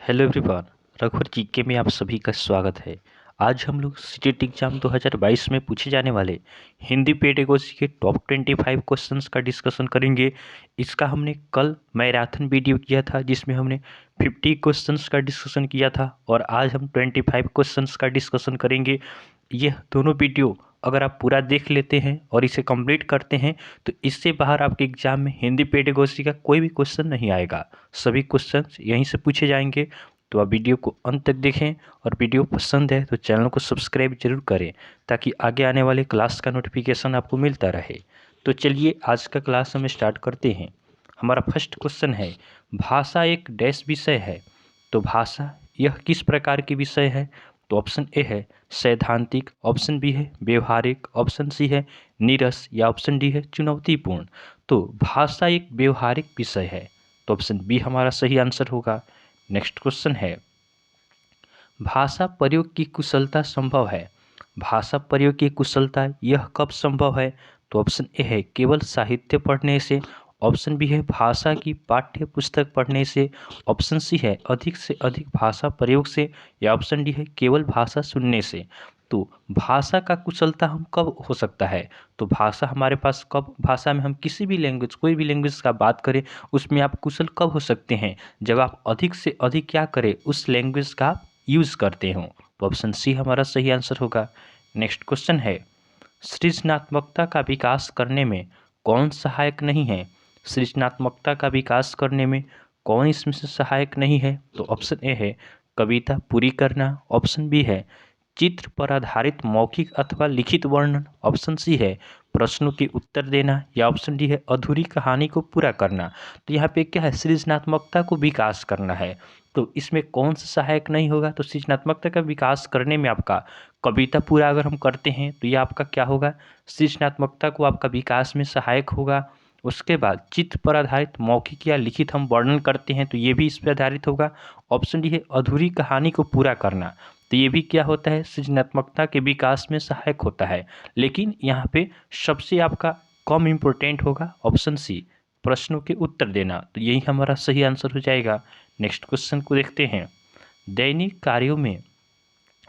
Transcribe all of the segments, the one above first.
Hello everyone. रघुवर GK में आप सभी का स्वागत है। आज हम लोग सीटेट एग्जाम 2022 में पूछे जाने वाले हिंदी पेडागोजी के टॉप 25 क्वेश्चंस का डिस्कशन करेंगे। इसका हमने कल मैराथन वीडियो किया था जिसमें हमने 50 क्वेश्चंस का डिस्कशन किया था और आज हम 25 क्वेश्चंस का डिस्कशन करेंगे। यह दोनों वीडियो अगर आप पूरा देख लेते हैं और इसे कंप्लीट करते हैं तो इससे बाहर आपके एग्जाम में हिंदी पेडागोजी का कोई भी क्वेश्चन नहीं आएगा। सभी क्वेश्चंस यहीं से पूछे जाएंगे। तो आप वीडियो को अंत तक देखें और वीडियो पसंद है तो चैनल को सब्सक्राइब जरूर करें ताकि आगे आने वाले क्लास का नोटिफिकेशन आपको मिलता रहे। तो चलिए आज का क्लास हम स्टार्ट करते हैं। हमारा फर्स्ट क्वेश्चन है, भाषा एक डैश विषय है। तो भाषा यह किस प्रकार की विषय है? तो ऑप्शन ए है सैद्धांतिक, ऑप्शन बी है व्यवहारिक, ऑप्शन सी है नीरस या ऑप्शन डी है चुनौतीपूर्ण। तो भाषा एक व्यवहारिक विषय है, तो ऑप्शन बी हमारा सही आंसर होगा। नेक्स्ट क्वेश्चन है, भाषा प्रयोग की कुशलता संभव है। भाषा प्रयोग की कुशलता यह कब संभव है? तो ऑप्शन ए है केवल साहित्य पढ़ने से, ऑप्शन बी है भाषा की पाठ्य पुस्तक पढ़ने से, ऑप्शन सी है अधिक से अधिक भाषा प्रयोग से, या ऑप्शन डी है केवल भाषा सुनने से। तो भाषा का कुशलता हम कब हो सकता है? तो भाषा हमारे पास कब, भाषा में हम किसी भी लैंग्वेज, कोई भी लैंग्वेज का बात करें उसमें आप कुशल कब हो सकते हैं? जब आप अधिक से अधिक क्या करें, उस लैंग्वेज का यूज़ करते हो। तो ऑप्शन सी हमारा सही आंसर होगा। नेक्स्ट क्वेश्चन है, सृजनात्मकता का विकास करने में कौन सहायक नहीं है? सृजनात्मकता का विकास करने में कौन इसमें से सहायक नहीं है? तो ऑप्शन ए है कविता पूरी करना, ऑप्शन बी है चित्र पर आधारित मौखिक अथवा लिखित वर्णन, ऑप्शन सी है प्रश्नों के उत्तर देना, या ऑप्शन डी है अधूरी कहानी को पूरा करना। तो यहाँ पे क्या है, सृजनात्मकता को विकास करना है। तो इसमें कौन सा सहायक नहीं होगा? तो सृजनात्मकता का विकास करने में आपका कविता पूरा अगर हम करते हैं तो ये आपका क्या होगा, सृजनात्मकता को आपका विकास में सहायक होगा। उसके बाद चित्र पर आधारित मौखिक या लिखित हम वर्णन करते हैं तो ये भी इस पर आधारित होगा। ऑप्शन डी है अधूरी कहानी को पूरा करना, तो ये भी क्या होता है, सृजनात्मकता के विकास में सहायक होता है। लेकिन यहाँ पे सबसे आपका कम इम्पोर्टेंट होगा ऑप्शन सी, प्रश्नों के उत्तर देना। तो यही हमारा सही आंसर हो जाएगा। नेक्स्ट क्वेश्चन को देखते हैं, दैनिक कार्यों में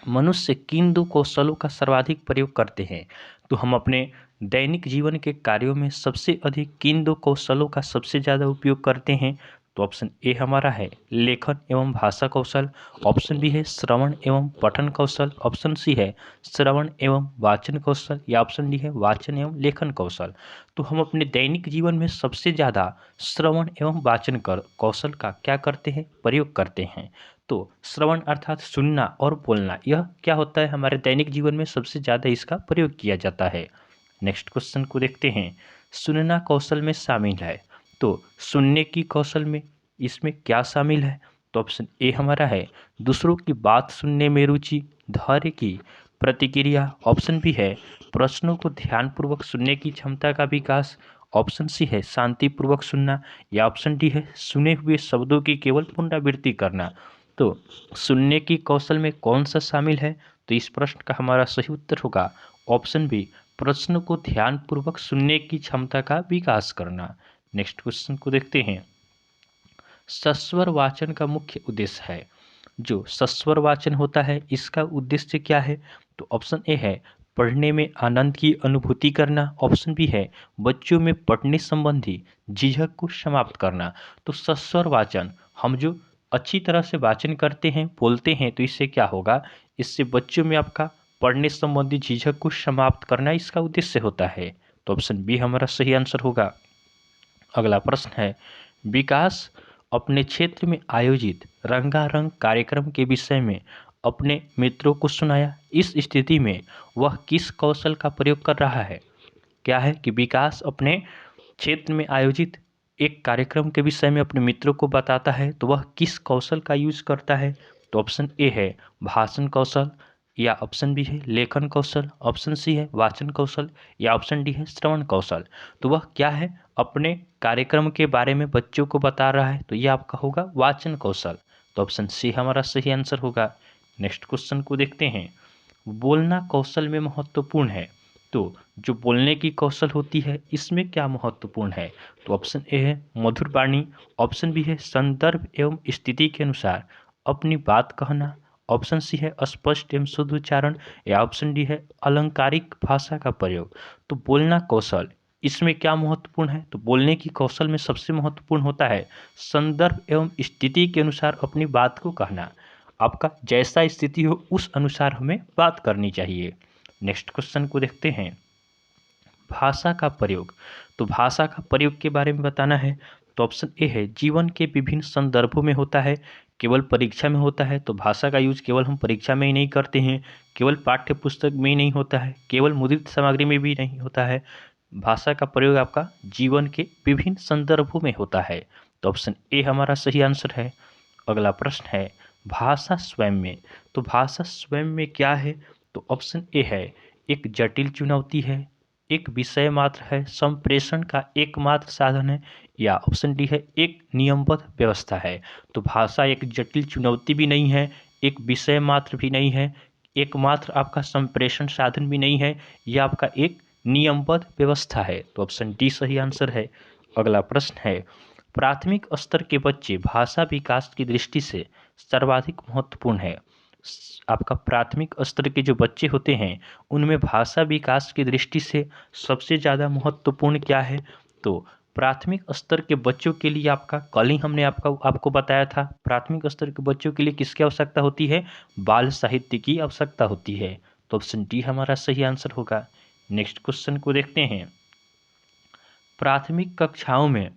मनुष्य किन दो कौशलों का सर्वाधिक प्रयोग करते हैं? तो हम अपने दैनिक जीवन के कार्यों में सबसे अधिक किन दो कौशलों का सबसे ज़्यादा उपयोग करते हैं? तो ऑप्शन ए हमारा है लेखन एवं भाषा कौशल, ऑप्शन बी है श्रवण एवं पठन कौशल, ऑप्शन सी है श्रवण एवं वाचन कौशल, या ऑप्शन डी है वाचन एवं लेखन कौशल। तो हम अपने दैनिक जीवन में सबसे ज़्यादा श्रवण एवं वाचन कौशल का क्या करते हैं, प्रयोग करते हैं। तो श्रवण अर्थात सुनना और बोलना, यह क्या होता है, हमारे दैनिक जीवन में सबसे ज़्यादा इसका प्रयोग किया जाता है। नेक्स्ट क्वेश्चन को देखते हैं, सुनना कौशल में शामिल है। तो सुनने की कौशल में इसमें क्या शामिल है? तो ऑप्शन ए हमारा है दूसरों की बात सुनने में रुचि, धैर्य की प्रतिक्रिया, ऑप्शन बी है प्रश्नों को ध्यानपूर्वक सुनने की क्षमता का विकास, ऑप्शन सी है शांतिपूर्वक सुनना, या ऑप्शन डी है सुने हुए शब्दों की केवल पुनरावृत्ति करना। तो सुनने की कौशल में कौन सा शामिल है? तो इस प्रश्न का हमारा सही उत्तर होगा ऑप्शन बी, प्रश्न को ध्यानपूर्वक सुनने की क्षमता का विकास करना। नेक्स्ट क्वेश्चन को देखते हैं, सस्वर वाचन का मुख्य उद्देश्य है। जो सस्वर वाचन होता है इसका उद्देश्य क्या है? तो ऑप्शन ए है पढ़ने में आनंद की अनुभूति करना, ऑप्शन बी है बच्चों में पढ़ने संबंधी झिझक को समाप्त करना। तो सस्वर वाचन, हम जो अच्छी तरह से वाचन करते हैं, बोलते हैं, तो इससे क्या होगा, इससे बच्चों में आपका पढ़ने संबंधी झिझक को समाप्त करना इसका उद्देश्य होता है। तो ऑप्शन बी हमारा सही आंसर होगा। अगला प्रश्न है, विकास अपने क्षेत्र में आयोजित रंगारंग कार्यक्रम के विषय में अपने मित्रों को सुनाया। इस स्थिति में वह किस कौशल का प्रयोग कर रहा है? क्या है कि विकास अपने क्षेत्र में आयोजित एक कार्यक्रम के विषय में अपने मित्रों को बताता है, तो वह किस कौशल का यूज करता है? तो ऑप्शन ए है भाषण कौशल, या ऑप्शन बी है लेखन कौशल, ऑप्शन सी है वाचन कौशल, या ऑप्शन डी है श्रवण कौशल। तो वह क्या है, अपने कार्यक्रम के बारे में बच्चों को बता रहा है, तो यह आपका होगा वाचन कौशल। तो ऑप्शन सी हमारा सही आंसर होगा। नेक्स्ट क्वेश्चन को देखते हैं, बोलना कौशल में महत्वपूर्ण है। तो जो बोलने की कौशल होती है इसमें क्या महत्वपूर्ण है? तो ऑप्शन ए है मधुर वाणी, ऑप्शन बी है संदर्भ एवं स्थिति के अनुसार, अपनी बात कहना, ऑप्शन सी है स्पष्ट एवं शुद्ध उच्चारण, या ऑप्शन डी है अलंकारिक भाषा का प्रयोग। तो बोलना कौशल इसमें क्या महत्वपूर्ण है, तो बोलने की कौशल में सबसे महत्वपूर्ण होता है संदर्भ एवं स्थिति के अनुसार अपनी बात को कहना। आपका जैसा स्थिति हो उस अनुसार हमें बात करनी चाहिए। नेक्स्ट क्वेश्चन को देखते हैं, भाषा का प्रयोग। तो भाषा का प्रयोग के बारे में बताना है, तो ऑप्शन ए है जीवन के विभिन्न संदर्भों में होता है, केवल परीक्षा में होता है। तो भाषा का यूज केवल हम परीक्षा में ही नहीं करते हैं, केवल पाठ्य पुस्तक में ही नहीं होता है, केवल मुद्रित सामग्री में भी नहीं होता है। भाषा का प्रयोग आपका जीवन के विभिन्न संदर्भों में होता है। तो ऑप्शन ए हमारा सही आंसर है। अगला प्रश्न है भाषा स्वयं में। तो भाषा स्वयं में क्या है, तो ऑप्शन ए है एक जटिल चुनौती है, एक विषय मात्र है, संप्रेषण का एकमात्र साधन है, या ऑप्शन डी है एक नियमबद्ध व्यवस्था है। तो भाषा एक जटिल चुनौती भी नहीं है, एक विषय मात्र भी नहीं है, एकमात्र आपका संप्रेषण साधन भी नहीं है, यह आपका एक नियमबद्ध व्यवस्था है। तो ऑप्शन डी सही आंसर है। अगला प्रश्न है प्राथमिक स्तर के बच्चे भाषा विकास की दृष्टि से सर्वाधिक महत्वपूर्ण है। आपका प्राथमिक स्तर के जो बच्चे होते हैं उनमें भाषा विकास की दृष्टि से सबसे ज़्यादा महत्वपूर्ण क्या है, तो प्राथमिक स्तर के बच्चों के लिए आपका कल ही हमने आपको बताया था, प्राथमिक स्तर के बच्चों के लिए किसकी आवश्यकता होती है, बाल साहित्य की आवश्यकता होती है। तो ऑप्शन डी हमारा सही आंसर होगा। नेक्स्ट क्वेश्चन को देखते हैं, प्राथमिक कक्षाओं में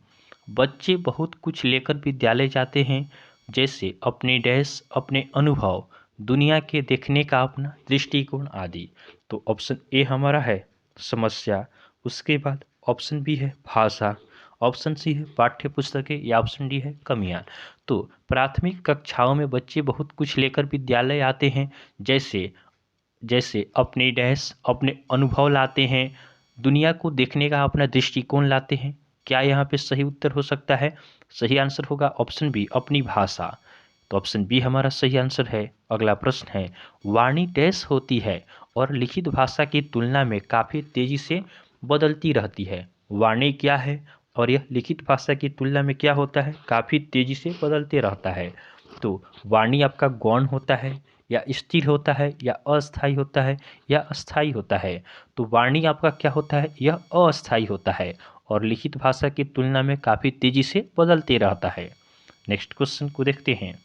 बच्चे बहुत कुछ लेकर विद्यालय जाते हैं, जैसे अपने डैश, अपने अनुभव, दुनिया के देखने का अपना दृष्टिकोण आदि। तो ऑप्शन ए हमारा है समस्या, उसके बाद ऑप्शन बी है भाषा, ऑप्शन सी है पाठ्य पुस्तकें, या ऑप्शन डी है कमियां। तो प्राथमिक कक्षाओं में बच्चे बहुत कुछ लेकर विद्यालय आते हैं, जैसे जैसे अपने डैश, अपने अनुभव लाते हैं, दुनिया को देखने का अपना दृष्टिकोण लाते हैं। क्या यहाँ पे सही उत्तर हो सकता है, सही आंसर होगा ऑप्शन बी अपनी भाषा। तो ऑप्शन बी हमारा सही आंसर है। अगला प्रश्न है वाणी डैश होती है और लिखित भाषा की तुलना में काफ़ी तेजी से बदलती रहती है। वाणी क्या है और यह लिखित भाषा की तुलना में क्या होता है, काफ़ी तेजी से बदलते रहता है। तो वाणी आपका गौण होता है, या स्थिर होता है, या अस्थायी होता है, या अस्थायी होता है। तो वाणी आपका क्या होता है, यह अस्थायी होता है और लिखित भाषा की तुलना में काफ़ी तेजी से बदलते रहता है। नेक्स्ट क्वेश्चन को देखते हैं,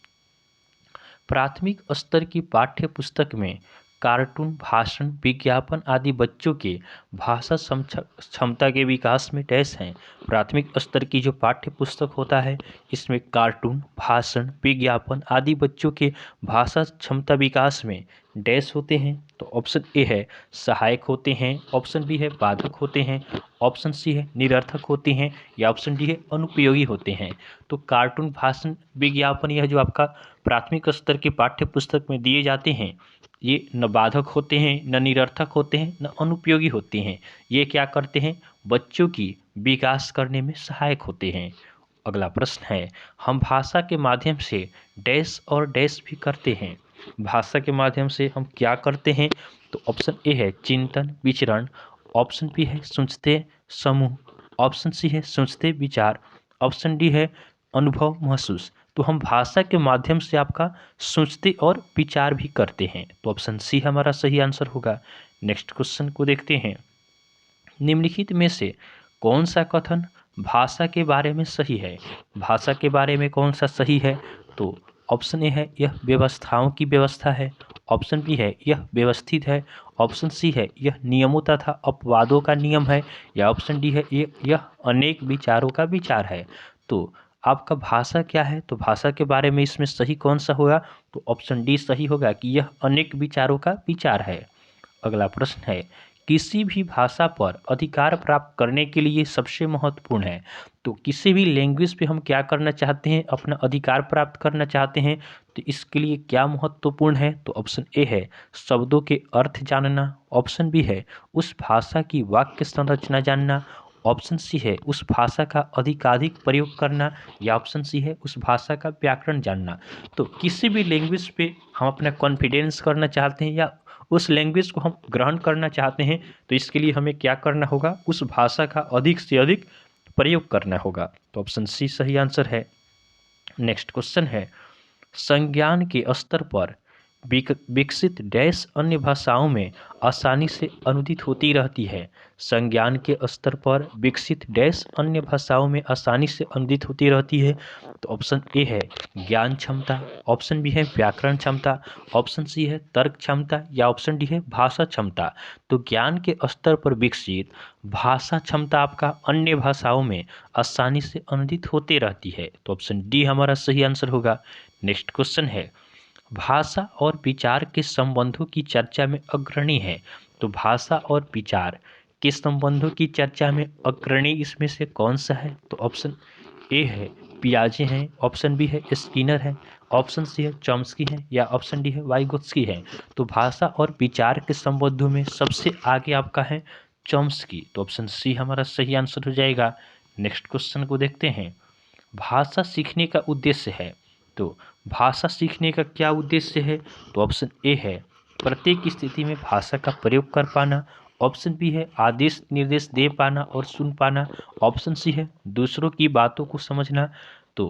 प्राथमिक स्तर की पाठ्य पुस्तक में कार्टून, भाषण, विज्ञापन आदि बच्चों के भाषा क्षमता के विकास में डैश हैं। प्राथमिक स्तर की जो पाठ्य पुस्तक होता है इसमें कार्टून, भाषण, विज्ञापन आदि बच्चों के भाषा क्षमता विकास में डैश होते हैं। तो ऑप्शन ए है सहायक होते हैं, ऑप्शन बी है बाधक होते हैं, ऑप्शन सी है निरर्थक होते हैं, या ऑप्शन डी है अनुपयोगी होते हैं। तो कार्टून, भाषण, विज्ञापन यह जो आपका प्राथमिक स्तर के पाठ्य पुस्तक में दिए जाते हैं ये न बाधक होते हैं, न निरर्थक होते हैं, न अनुपयोगी होते हैं। ये क्या करते हैं, बच्चों की विकास करने में सहायक होते हैं। अगला प्रश्न है हम भाषा के माध्यम से डैश और डैश भी करते हैं। भाषा के माध्यम से हम क्या करते हैं, तो ऑप्शन ए है चिंतन विचरण, ऑप्शन बी है सोचते समूह, ऑप्शन सी है सोचते विचार, ऑप्शन डी है अनुभव महसूस। तो हम भाषा के माध्यम से आपका सोचते और विचार भी करते हैं। तो ऑप्शन सी हमारा सही आंसर होगा। नेक्स्ट क्वेश्चन को देखते हैं, निम्नलिखित में से कौन सा कथन भाषा के बारे में सही है। भाषा के बारे में कौन सा सही है, तो ऑप्शन ए है यह व्यवस्थाओं की व्यवस्था है, ऑप्शन बी है यह व्यवस्थित है, ऑप्शन सी है यह नियमों तथा अपवादों का नियम है, या ऑप्शन डी है यह अनेक विचारों का विचार है। तो आपका भाषा क्या है, तो भाषा के बारे में इसमें सही कौन सा होगा, तो ऑप्शन डी सही होगा कि यह अनेक विचारों का विचार है। अगला प्रश्न है किसी भी भाषा पर अधिकार प्राप्त करने के लिए सबसे महत्वपूर्ण है। तो किसी भी लैंग्वेज पे हम क्या करना चाहते हैं, अपना अधिकार प्राप्त करना चाहते हैं, तो इसके लिए क्या महत्वपूर्ण है, तो ऑप्शन ए है शब्दों के अर्थ जानना, ऑप्शन बी है उस भाषा की वाक्य संरचना जानना, ऑप्शन सी है उस भाषा का अधिकाधिक प्रयोग करना, या ऑप्शन सी है उस भाषा का व्याकरण जानना। तो किसी भी लैंग्वेज पे हम अपना कॉन्फिडेंस करना चाहते हैं या उस लैंग्वेज को हम ग्रहण करना चाहते हैं, तो इसके लिए हमें क्या करना होगा, उस भाषा का अधिक से अधिक प्रयोग करना होगा। तो ऑप्शन सी सही आंसर है। नेक्स्ट क्वेश्चन है संज्ञान के स्तर पर विकसित डैश अन्य भाषाओं में आसानी से अनुदित होती रहती है। संज्ञान के स्तर पर विकसित डैश अन्य भाषाओं में आसानी से अनुदित होती रहती है। तो ऑप्शन ए है ज्ञान क्षमता, ऑप्शन बी है व्याकरण क्षमता, ऑप्शन सी है तर्क क्षमता या ऑप्शन डी है भाषा क्षमता। तो ज्ञान के स्तर पर विकसित भाषा क्षमता आपका अन्य भाषाओं में आसानी से अनुदित होते रहती है। तो ऑप्शन डी हमारा सही आंसर होगा। नेक्स्ट क्वेश्चन है, भाषा और विचार के संबंधों की चर्चा में अग्रणी है। तो भाषा और विचार के संबंधों की चर्चा में अग्रणी इसमें से कौन सा है? तो ऑप्शन ए है पियाजे हैं, ऑप्शन बी है स्किनर है, ऑप्शन सी है चॉम्स्की है या ऑप्शन डी है वाइगोत्स्की है। तो भाषा और विचार के संबंधों में सबसे आगे आपका है चॉम्स्की। तो ऑप्शन सी हमारा सही आंसर हो जाएगा। नेक्स्ट क्वेश्चन को देखते हैं, भाषा सीखने का उद्देश्य है। तो भाषा सीखने का क्या उद्देश्य है? तो ऑप्शन ए है प्रत्येक स्थिति में भाषा का प्रयोग कर पाना, ऑप्शन बी है आदेश निर्देश दे पाना और सुन पाना, ऑप्शन सी है दूसरों की बातों को समझना। तो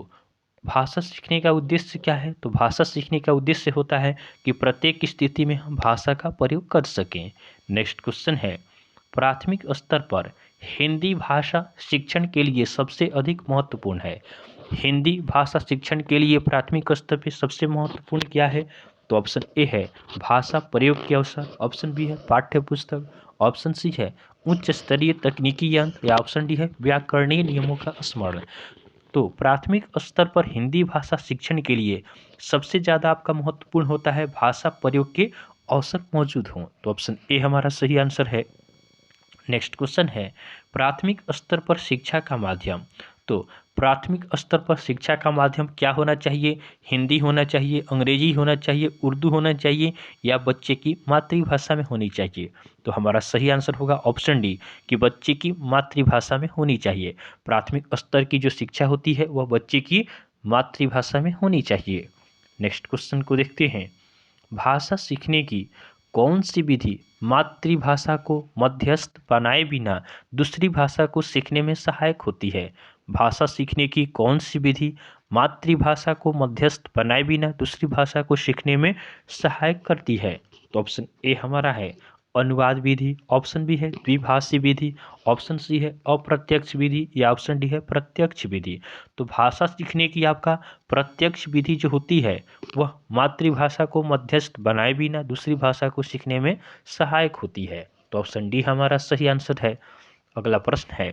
भाषा सीखने का उद्देश्य क्या है? तो भाषा सीखने का उद्देश्य होता है कि प्रत्येक स्थिति में हम भाषा का प्रयोग कर सकें। नेक्स्ट क्वेश्चन है, प्राथमिक स्तर पर हिंदी भाषा शिक्षण के लिए सबसे अधिक महत्वपूर्ण है। हिंदी भाषा शिक्षण के लिए प्राथमिक स्तर पर सबसे महत्वपूर्ण क्या है? तो ऑप्शन ए है भाषा प्रयोग के अवसर, ऑप्शन बी है पाठ्य पुस्तक, ऑप्शन सी है उच्च स्तरीय तकनीकी यंत्र या ऑप्शन डी है व्याकरणीय नियमों का स्मरण। तो प्राथमिक स्तर पर हिंदी भाषा शिक्षण के लिए सबसे ज़्यादा आपका महत्वपूर्ण होता है भाषा प्रयोग के अवसर मौजूद हों। तो ऑप्शन ए हमारा सही आंसर है। नेक्स्ट क्वेश्चन है, प्राथमिक स्तर पर शिक्षा का माध्यम। तो प्राथमिक स्तर पर शिक्षा का माध्यम क्या होना चाहिए? हिंदी होना चाहिए, अंग्रेजी होना चाहिए, उर्दू होना चाहिए या बच्चे की मातृभाषा में होनी चाहिए? तो हमारा सही आंसर होगा ऑप्शन डी कि बच्चे की मातृभाषा में होनी चाहिए। प्राथमिक स्तर की जो शिक्षा होती है वह बच्चे की मातृभाषा में होनी चाहिए। नेक्स्ट क्वेश्चन को देखते हैं, भाषा सीखने की कौन सी विधि मातृभाषा को मध्यस्थ बनाए बिना दूसरी भाषा को सीखने में सहायक होती है? भाषा सीखने की कौन सी विधि मातृभाषा को मध्यस्थ बनाए बिना दूसरी भाषा को सीखने में सहायक करती है? तो ऑप्शन ए हमारा है अनुवाद विधि, ऑप्शन बी है द्विभाषी विधि, ऑप्शन सी है अप्रत्यक्ष विधि या ऑप्शन डी है प्रत्यक्ष विधि। तो भाषा सीखने की आपका प्रत्यक्ष विधि जो होती है वह मातृभाषा को मध्यस्थ बनाए बिना दूसरी भाषा को सीखने में सहायक होती है। तो ऑप्शन डी हमारा सही आंसर है। अगला प्रश्न है,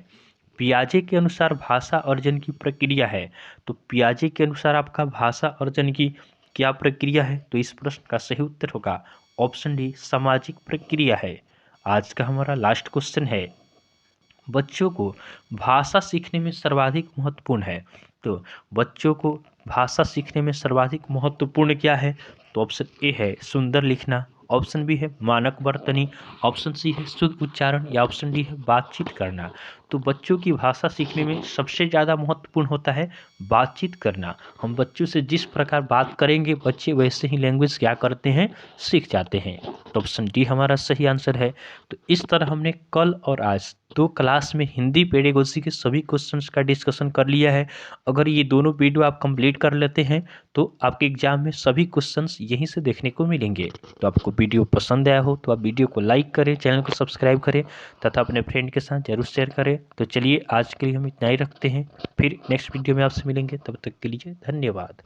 पियाजे के अनुसार भाषा अर्जन की प्रक्रिया है। तो पियाजे के अनुसार आपका भाषा अर्जन की क्या प्रक्रिया है? तो इस प्रश्न का सही उत्तर होगा ऑप्शन डी सामाजिक प्रक्रिया है। आज का हमारा लास्ट क्वेश्चन है, बच्चों को भाषा सीखने में सर्वाधिक महत्वपूर्ण है। तो बच्चों को भाषा सीखने में सर्वाधिक महत्वपूर्ण क्या है? तो ऑप्शन ए है सुंदर लिखना, ऑप्शन बी है मानक वर्तनी, ऑप्शन सी है शुद्ध उच्चारण या ऑप्शन डी है बातचीत करना। तो बच्चों की भाषा सीखने में सबसे ज़्यादा महत्वपूर्ण होता है बातचीत करना। हम बच्चों से जिस प्रकार बात करेंगे बच्चे वैसे ही लैंग्वेज क्या करते हैं, सीख जाते हैं। तो ऑप्शन डी हमारा सही आंसर है। तो इस तरह हमने कल और आज 2 क्लास में हिंदी पेडागोजी के सभी क्वेश्चंस का डिस्कशन कर लिया है। अगर ये दोनों वीडियो आप कंप्लीट कर लेते हैं तो आपके एग्जाम में सभी क्वेश्चंस यहीं से देखने को मिलेंगे। तो आपको वीडियो पसंद आया हो तो आप वीडियो को लाइक करें, चैनल को सब्सक्राइब करें तथा अपने फ्रेंड के साथ जरूर शेयर करें। तो चलिए आज के लिए हम इतना ही रखते हैं, फिर नेक्स्ट वीडियो में आपसे मिलेंगे, तब तक के लिए धन्यवाद।